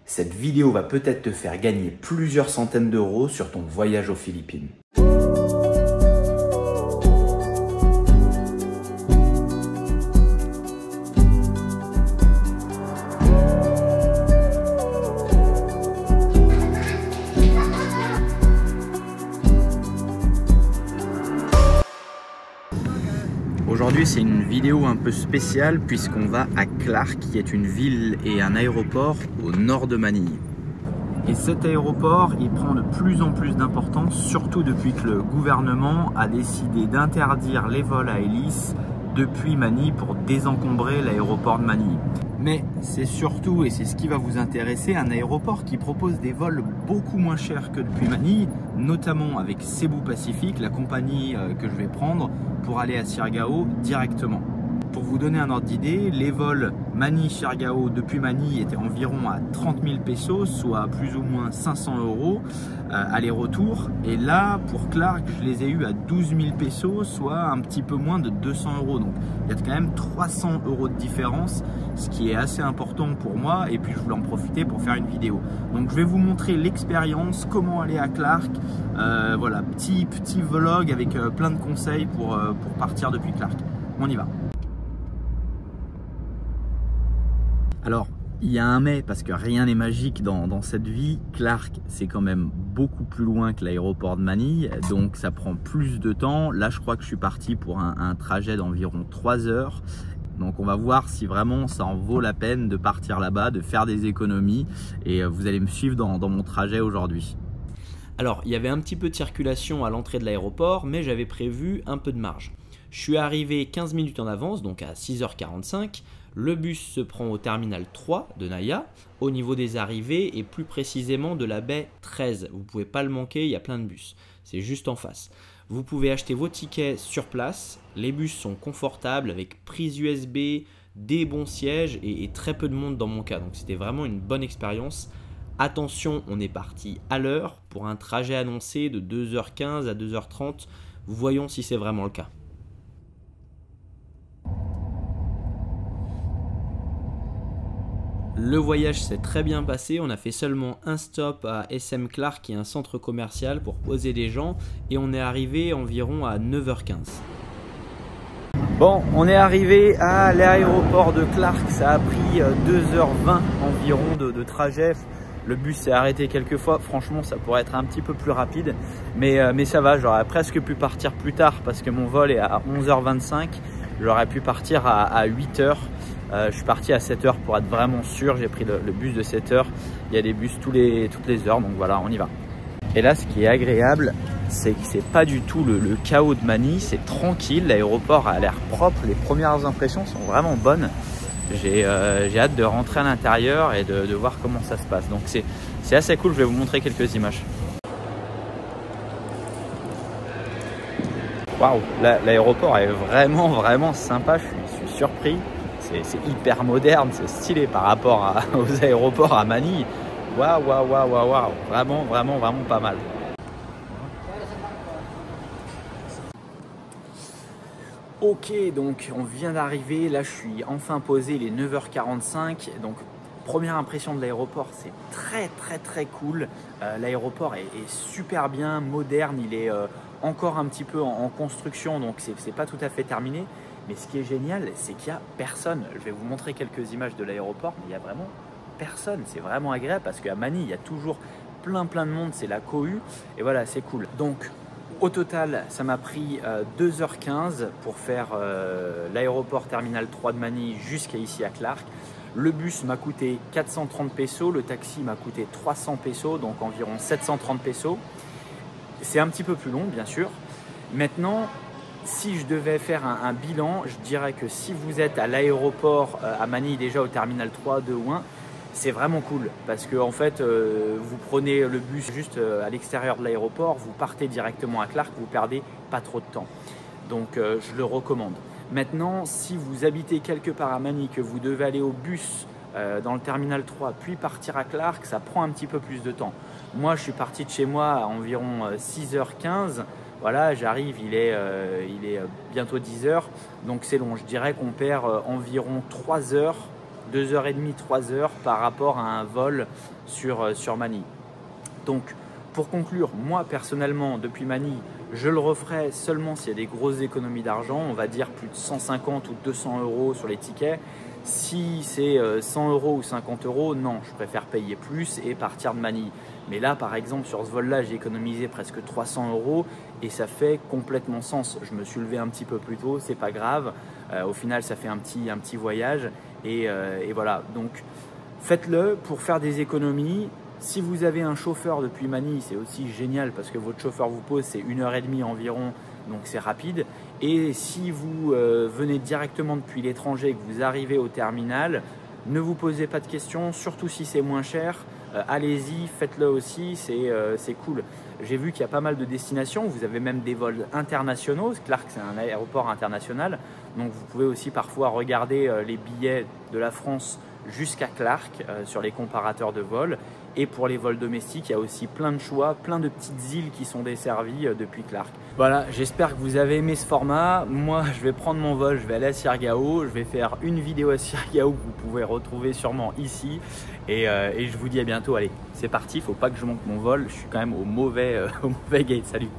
Cette vidéo va peut-être te faire gagner plusieurs centaines d'euros sur ton voyage aux Philippines. Aujourd'hui, c'est une vidéo un peu spéciale puisqu'on va à Clark, qui est une ville et un aéroport au nord de Manille. Et cet aéroport, il prend de plus en plus d'importance, surtout depuis que le gouvernement a décidé d'interdire les vols à hélice depuis Manille pour désencombrer l'aéroport de Manille. Mais c'est surtout, et c'est ce qui va vous intéresser, un aéroport qui propose des vols beaucoup moins chers que depuis Manille, notamment avec Cebu Pacific, la compagnie que je vais prendre pour aller à Siargao directement. Pour vous donner un ordre d'idée, les vols Manille-Siargao depuis Manille étaient environ à 30 000 pesos, soit plus ou moins 500 euros aller-retour. Et là, pour Clark, je les ai eus à 12 000 pesos, soit un petit peu moins de 200 euros. Donc il y a quand même 300 euros de différence, ce qui est assez important pour moi. Et puis je voulais en profiter pour faire une vidéo. Donc je vais vous montrer l'expérience, comment aller à Clark. Voilà, petit vlog avec plein de conseils pour partir depuis Clark. On y va. Alors, il y a un mais, parce que rien n'est magique dans cette vie. Clark, c'est quand même beaucoup plus loin que l'aéroport de Manille, donc ça prend plus de temps. Là, je crois que je suis parti pour un trajet d'environ 3 heures. Donc on va voir si vraiment ça en vaut la peine de partir là-bas, de faire des économies. Et vous allez me suivre dans mon trajet aujourd'hui. Alors, il y avait un petit peu de circulation à l'entrée de l'aéroport, mais j'avais prévu un peu de marge. Je suis arrivé 15 minutes en avance, donc à 6h45. Le bus se prend au terminal 3 de Naya, au niveau des arrivées et plus précisément de la baie 13. Vous ne pouvez pas le manquer, il y a plein de bus. C'est juste en face. Vous pouvez acheter vos tickets sur place. Les bus sont confortables avec prise USB, des bons sièges et très peu de monde dans mon cas. Donc c'était vraiment une bonne expérience. Attention, on est parti à l'heure pour un trajet annoncé de 2h15 à 2h30. Voyons si c'est vraiment le cas. Le voyage s'est très bien passé, on a fait seulement un stop à SM Clark qui est un centre commercial pour poser des gens et on est arrivé environ à 9h15. Bon, on est arrivé à l'aéroport de Clark, ça a pris 2h20 environ de trajet. Le bus s'est arrêté quelques fois, franchement ça pourrait être un petit peu plus rapide, mais ça va, j'aurais presque pu partir plus tard parce que mon vol est à 11h25, j'aurais pu partir à 8h. Je suis parti à 7h pour être vraiment sûr, j'ai pris le bus de 7h, il y a des bus toutes les heures, donc voilà, on y va. Et là, ce qui est agréable, c'est que c'est pas du tout le chaos de Manille, c'est tranquille, l'aéroport a l'air propre, les premières impressions sont vraiment bonnes. J'ai hâte de rentrer à l'intérieur et de voir comment ça se passe, donc c'est assez cool, je vais vous montrer quelques images. Waouh, l'aéroport est vraiment sympa, je suis surpris. C'est hyper moderne, c'est stylé par rapport aux aéroports à Manille. Waouh, vraiment pas mal. Ok, donc on vient d'arriver, là je suis enfin posé, il est 9h45. Donc première impression de l'aéroport, c'est très cool. L'aéroport est super bien, moderne, il est encore un petit peu en construction, donc c'est pas tout à fait terminé. Mais ce qui est génial, c'est qu'il n'y a personne. Je vais vous montrer quelques images de l'aéroport, mais il n'y a vraiment personne. C'est vraiment agréable parce qu'à Manille, il y a toujours plein de monde. C'est la cohue. Et voilà, c'est cool. Donc, au total, ça m'a pris 2h15 pour faire l'aéroport terminal 3 de Manille jusqu'à ici à Clark. Le bus m'a coûté 430 pesos. Le taxi m'a coûté 300 pesos, donc environ 730 pesos. C'est un petit peu plus long, bien sûr. Maintenant, si je devais faire un bilan, je dirais que si vous êtes à l'aéroport à Manille, déjà au terminal 3, 2 ou 1, c'est vraiment cool parce que en fait, vous prenez le bus juste à l'extérieur de l'aéroport, vous partez directement à Clark, vous perdez pas trop de temps. Donc, je le recommande. Maintenant, si vous habitez quelque part à Manille, que vous devez aller au bus dans le terminal 3, puis partir à Clark, ça prend un petit peu plus de temps. Moi, je suis parti de chez moi à environ 6h15. Voilà, j'arrive, il est bientôt 10h, donc c'est long. Je dirais qu'on perd environ 3 heures 2h30, 3h par rapport à un vol sur Manille. Donc pour conclure, moi personnellement depuis Manille, je le referai seulement s'il y a des grosses économies d'argent, on va dire plus de 150 ou 200 € sur les tickets. Si c'est 100 € ou 50 €, non, je préfère payer plus et partir de Manille. Mais là, par exemple, sur ce vol-là, j'ai économisé presque 300 € et ça fait complètement sens. Je me suis levé un petit peu plus tôt, c'est pas grave. Au final, ça fait un petit voyage et voilà. Donc, faites-le pour faire des économies. Si vous avez un chauffeur depuis Manille, c'est aussi génial parce que votre chauffeur vous pose, c'est 1h30 environ, donc c'est rapide. Et si vous venez directement depuis l'étranger et que vous arrivez au terminal, ne vous posez pas de questions, surtout si c'est moins cher. Allez-y, faites-le aussi, c'est cool. J'ai vu qu'il y a pas mal de destinations, vous avez même des vols internationaux. Clark, c'est un aéroport international, donc vous pouvez aussi parfois regarder les billets de la France jusqu'à Clark sur les comparateurs de vols. Et pour les vols domestiques, il y a aussi plein de choix, plein de petites îles qui sont desservies depuis Clark. Voilà, j'espère que vous avez aimé ce format. Moi, je vais prendre mon vol, je vais aller à Siargao. Je vais faire une vidéo à Siargao que vous pouvez retrouver sûrement ici. Et je vous dis à bientôt. Allez, c'est parti, il ne faut pas que je manque mon vol. Je suis quand même au mauvais gate. Salut!